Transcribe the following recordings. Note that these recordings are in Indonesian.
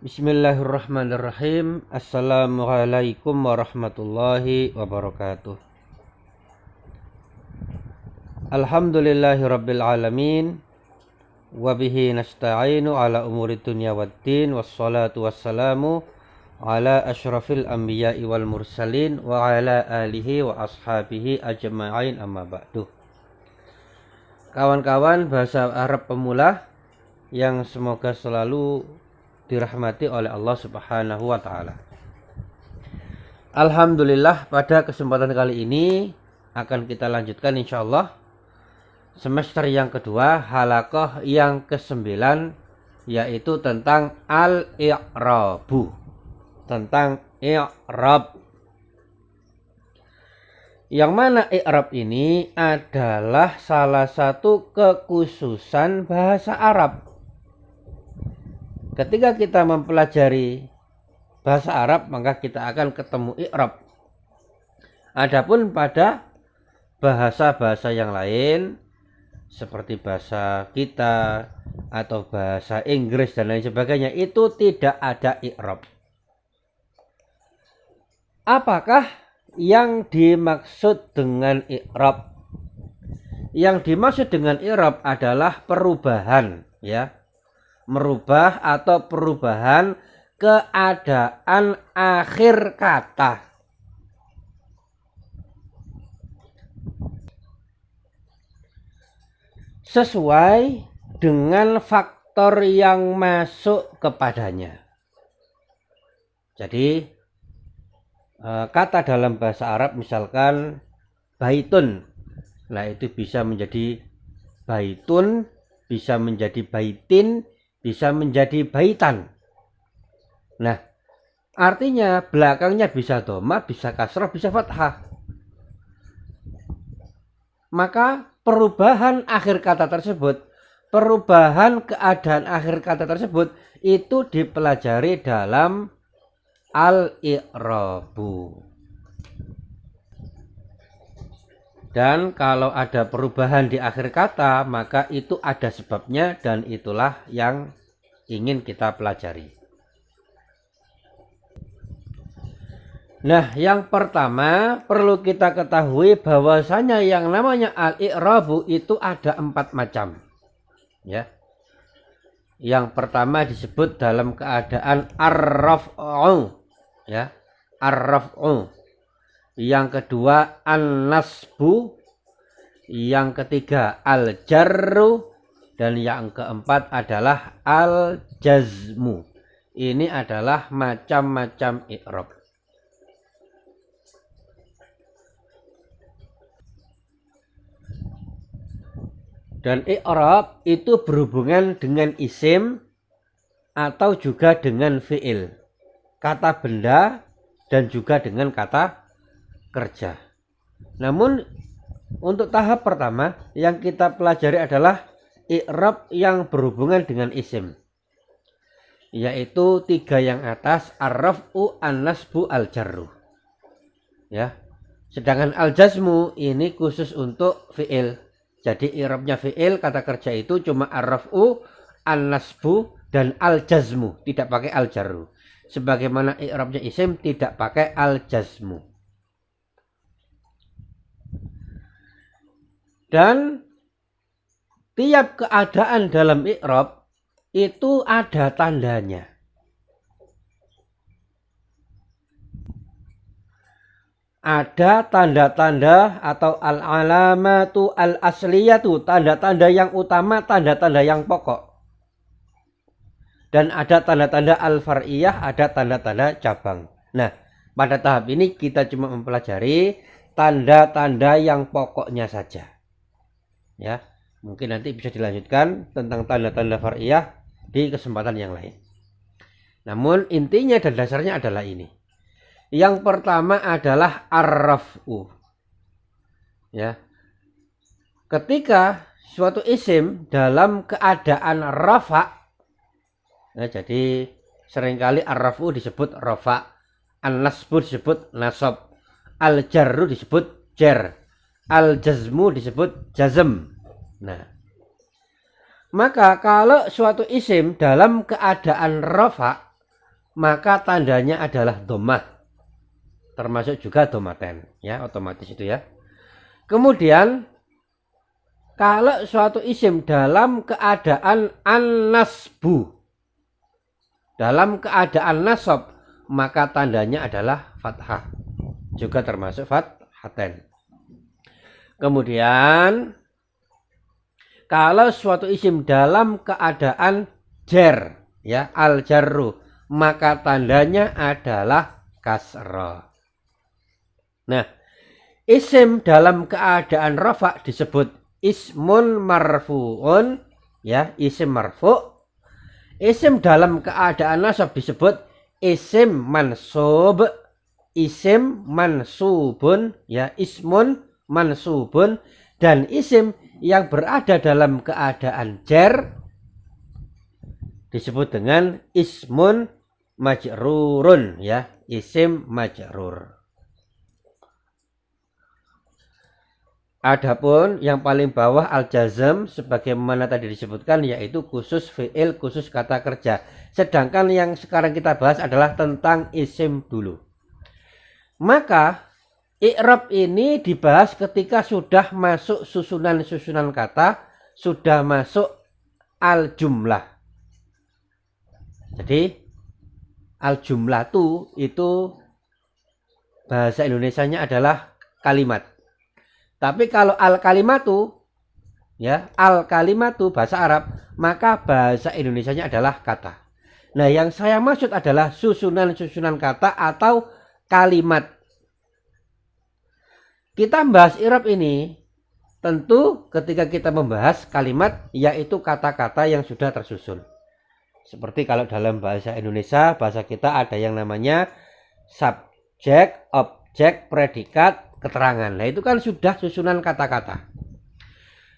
Bismillahirrahmanirrahim. Assalamualaikum warahmatullahi wabarakatuh. Alhamdulillahirabbil alamin. Wabihi nasta'inu ala umuri dunya waddin. Wassalatu wassalamu ala asyrafil anbiya'i wal mursalin wa ala alihi wa ashabihi ajma'in, amma ba'du. Kawan-kawan bahasa Arab pemula yang semoga selalu dirahmati oleh Allah Subhanahu wa taala. Alhamdulillah, pada kesempatan kali ini akan kita lanjutkan insyaallah semester yang kedua, halaqah yang ke-9, yaitu tentang al-i'rabu, tentang i'rab. Yang mana i'rab ini adalah salah satu kekhususan bahasa Arab. Ketika kita mempelajari bahasa Arab, maka kita akan ketemu i'rab. Adapun pada bahasa-bahasa yang lain seperti bahasa kita atau bahasa Inggris dan lain sebagainya, itu tidak ada i'rab. Apakah yang dimaksud dengan i'rab? Yang dimaksud dengan i'rab adalah perubahan, ya. Merubah atau perubahan keadaan akhir kata. Sesuai dengan faktor yang masuk kepadanya. Jadi kata dalam bahasa Arab misalkan baitun. Nah, itu bisa menjadi baitun, bisa menjadi baitin, bisa menjadi baitan. Nah, artinya belakangnya bisa dhamma, bisa kasrah, bisa fathah. Maka perubahan akhir kata tersebut, perubahan keadaan akhir kata tersebut itu dipelajari dalam al-i'rabu. Dan kalau ada perubahan di akhir kata, maka itu ada sebabnya dan itulah yang ingin kita pelajari. Nah, yang pertama perlu kita ketahui bahwasanya yang namanya al-i'rabu itu ada 4 macam. Ya. Yang pertama disebut dalam keadaan ar-raf'u, ya. Ar-raf'u. Yang kedua an-nasbu, yang ketiga al-jarru, dan yang keempat adalah al-jazmu. Ini adalah macam-macam i'rab. Dan i'rab itu berhubungan dengan isim atau juga dengan fi'il, kata benda dan juga dengan kata kerja. Namun untuk tahap pertama yang kita pelajari adalah i'rab yang berhubungan dengan isim, yaitu 3 yang atas, ar-raf'u, an-nasbu, al-jarru. Ya. Sedangkan al-jazmu ini khusus untuk fi'il. Jadi i'rabnya fi'il, kata kerja itu cuma ar-raf'u, an-nasbu, dan al-jazmu, tidak pakai al-jarru. Sebagaimana i'rabnya isim tidak pakai al-jazmu. Dan tiap keadaan dalam i'rab itu ada tandanya. Ada tanda-tanda atau al-alamatu al-asliyatu, tanda-tanda yang utama, tanda-tanda yang pokok. Dan ada tanda-tanda al-far'iyah, ada tanda-tanda cabang. Nah, pada tahap ini kita cuma mempelajari tanda-tanda yang pokoknya saja. Ya, mungkin nanti bisa dilanjutkan tentang tanda-tanda far'iyah di kesempatan yang lain. Namun intinya dan dasarnya adalah ini. Yang pertama adalah ar-raf'u. Ya. Ketika suatu isim dalam keadaan rafa', nah, jadi seringkali ar-raf'u disebut rafa', an-nasbu disebut nasab, al-jarru disebut jar, al-jazmu disebut jazm. Nah, maka kalau suatu isim dalam keadaan rafa, maka tandanya adalah dhammah. Termasuk juga dhammaten, ya, otomatis itu ya. Kemudian kalau suatu isim dalam keadaan an-nasbu, dalam keadaan nasab, maka tandanya adalah fathah, juga termasuk fathaten. Kemudian kalau suatu isim dalam keadaan jar, ya, al-jarru, maka tandanya adalah kasrah. Nah, isim dalam keadaan rafa disebut ismun marfu'un, ya, isim marfu'. Isim dalam keadaan nasab disebut isim mansub, isim mansubun, ya, ismun mansubun. Dan isim yang berada dalam keadaan jar disebut dengan ismun majrurun, ya, isim majrur. Adapun yang paling bawah al-jazm sebagaimana tadi disebutkan, yaitu khusus fi'il, khusus kata kerja. Sedangkan yang sekarang kita bahas adalah tentang isim dulu. Maka i'rab ini dibahas ketika sudah masuk susunan-susunan kata, sudah masuk al-jumlah. Jadi al-jumlatu itu bahasa Indonesianya adalah kalimat. Tapi kalau al-kalimatu, ya, al-kalimatu bahasa Arab, maka bahasa Indonesianya adalah kata. Nah, yang saya maksud adalah susunan-susunan kata atau kalimat. Kita membahas i'rab ini tentu ketika kita membahas kalimat, yaitu kata-kata yang sudah tersusun. Seperti kalau dalam bahasa Indonesia, bahasa kita ada yang namanya subjek, objek, predikat, keterangan. Nah, itu kan sudah susunan kata-kata.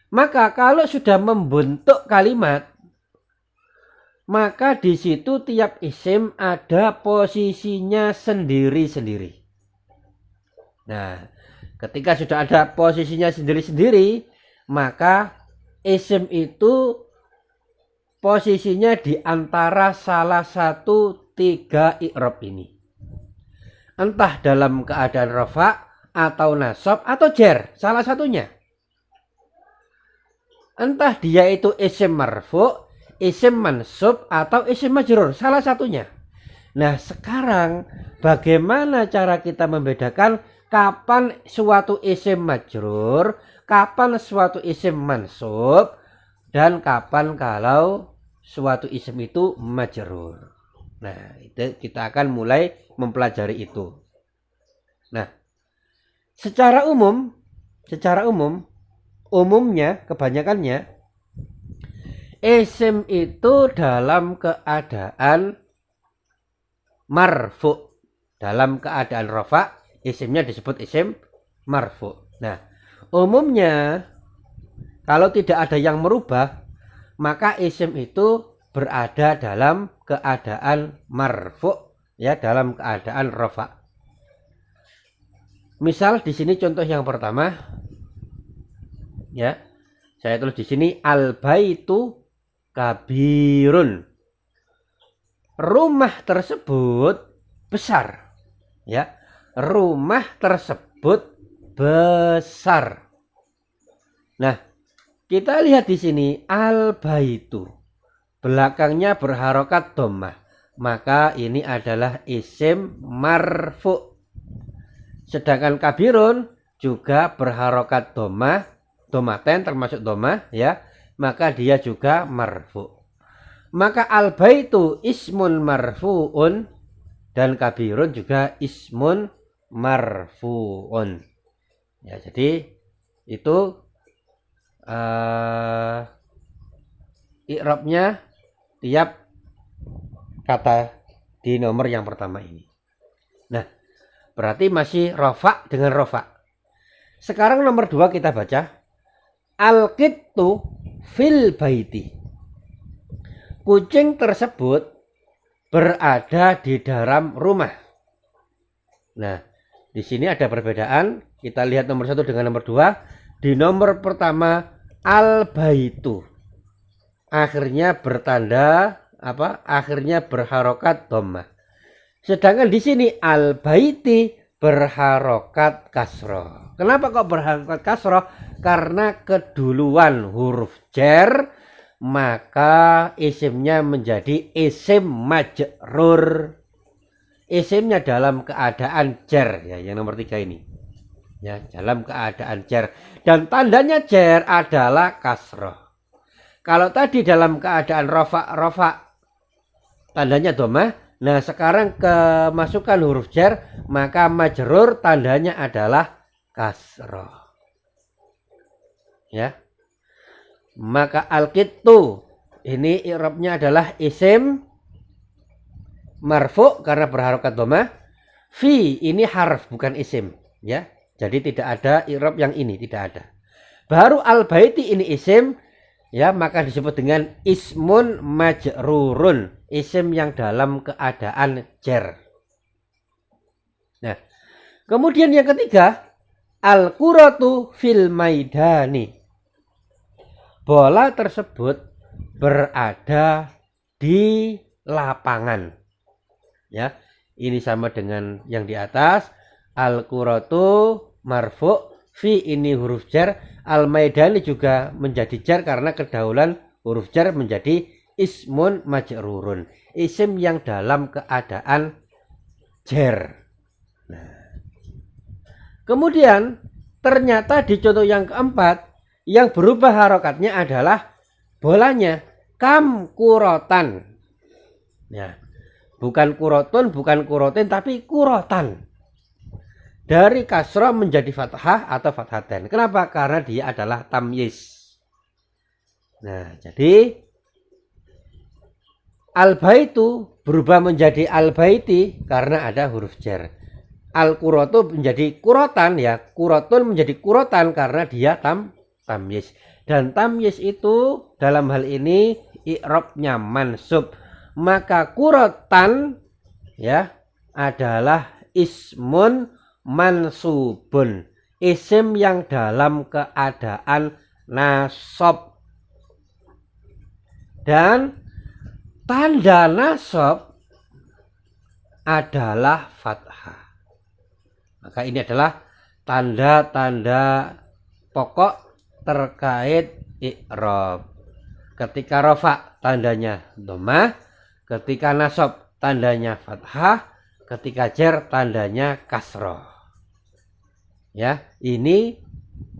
Maka kalau sudah membentuk kalimat, maka di situ tiap isim ada posisinya sendiri-sendiri. Nah, ketika sudah ada posisinya sendiri-sendiri, maka isim itu posisinya di antara salah satu 3 i'rab ini. Entah dalam keadaan rafa atau nasab atau jar, salah satunya. Entah dia itu isim marfu, isim mansub atau isim majrur, salah satunya. Nah, sekarang bagaimana cara kita membedakan kapan suatu isim majrur, kapan suatu isim mansub, dan kapan kalau suatu isim itu majrur. Nah, itu kita akan mulai mempelajari itu. Nah, secara umumnya, kebanyakannya isim itu dalam keadaan marfu. Dalam keadaan rafa, isimnya disebut isim marfu. Nah, umumnya kalau tidak ada yang merubah, maka isim itu berada dalam keadaan marfu, ya, dalam keadaan rafa. Misal di sini contoh yang pertama, ya, saya tulis di sini al-baitu kabirun. Rumah tersebut besar, ya. Rumah tersebut besar. Nah, kita lihat di sini al-baitu, belakangnya berharokat dhammah, maka ini adalah isim marfu. Sedangkan kabirun juga berharokat dhammah, dhammaten termasuk dhammah, ya, maka dia juga marfu. Maka al-baitu ismun marfu'un dan kabirun juga ismun marfu'un. Ya, jadi itu i'rabnya tiap kata di nomor yang pertama ini. Nah, berarti masih rafa dengan rafa. Sekarang nomor 2 kita baca. Al-qittu fil baiti. Kucing tersebut berada di dalam rumah. Nah, di sini ada perbedaan. Kita lihat nomor 1 dengan nomor 2. Di nomor pertama al-baitu, akhirnya bertanda apa? Akhirnya berharokat dhammah. Sedangkan di sini al-baiti berharokat kasroh. Kenapa kok berharokat kasroh? Karena keduluan huruf jar, maka isimnya menjadi isim majrur. Isimnya dalam keadaan jar, ya, yang nomor 3 ini. Ya, dalam keadaan jar. Dan tandanya jar adalah kasroh. Kalau tadi dalam keadaan rofa, tandanya domah. Nah, sekarang kemasukan huruf jar, maka majrur tandanya adalah kasroh. Ya. Maka al-qittu ini i'rabnya adalah isim marfu karena berharokat domah. Fi ini harf bukan isim, ya. Jadi tidak ada i'rab yang ini, tidak ada. Baru al-baiti ini isim, ya, maka disebut dengan ismun majrurun, isim yang dalam keadaan jar. Nah, kemudian yang ketiga, al-quratu fil maidani. Bola tersebut berada di lapangan. Ya, ini sama dengan yang di atas. Al-quratu marfu, fi ini huruf jar, al-maidani juga menjadi jar karena kedahuluan huruf jar menjadi ismun majrurun, isim yang dalam keadaan jar. Nah, kemudian ternyata di contoh yang keempat yang berubah harokatnya adalah bolanya kam kurotan. Ya, bukan kurotun, bukan kurotin, tapi kurotan. Dari kasroh menjadi fathah atau fathaten. Kenapa? Karena dia adalah tamyiz. Nah, jadi al-baitu berubah menjadi al-baiti karena ada huruf jar. Al-kuratu menjadi kurotan, ya. Kurotun menjadi kurotan karena dia tamyiz. Dan tamyiz itu dalam hal ini i'rabnya mansub. Maka kurotan, ya, adalah ismun mansubun, isim yang dalam keadaan nasab. Dan tanda nasab adalah fathah. Maka ini adalah tanda-tanda pokok terkait i'rab. Ketika rafa tandanya dhammah, ketika nasab tandanya fathah, ketika jar tandanya kasroh. Ya, ini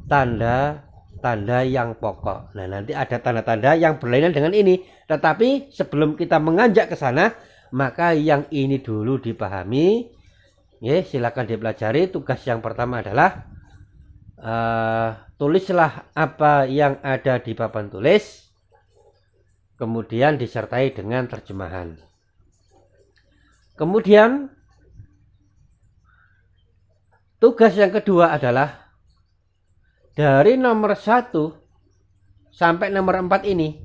tanda-tanda yang pokok. Nah, nanti ada tanda-tanda yang berlainan dengan ini. Tetapi sebelum kita menganjak ke sana, maka yang ini dulu dipahami. Ya, silakan dipelajari. Tugas yang pertama adalah tulislah apa yang ada di papan tulis, kemudian disertai dengan terjemahan. Kemudian tugas yang kedua adalah dari nomor 1 sampai nomor 4 ini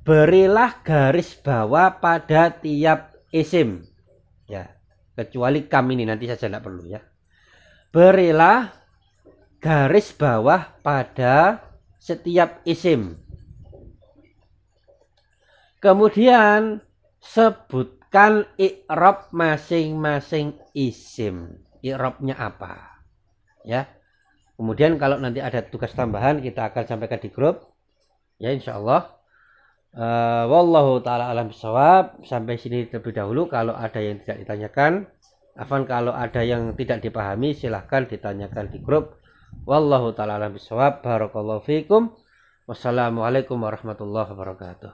berilah garis bawah pada tiap isim. Ya, kecuali kam ini nanti saja tidak perlu, ya. Berilah garis bawah pada setiap isim. Kemudian sebutkan i'rab masing-masing isim. I'rabnya apa? Ya. Kemudian kalau nanti ada tugas tambahan kita akan sampaikan di grup. Ya, insyaallah. Wallahu taala alam bisawab. Sampai sini terlebih dahulu. Kalau ada yang tidak ditanyakan, afwan, kalau ada yang tidak dipahami silahkan ditanyakan di grup. Wallahu taala alam bisawab. Barakallahu fikum. Wassalamualaikum warahmatullahi wabarakatuh.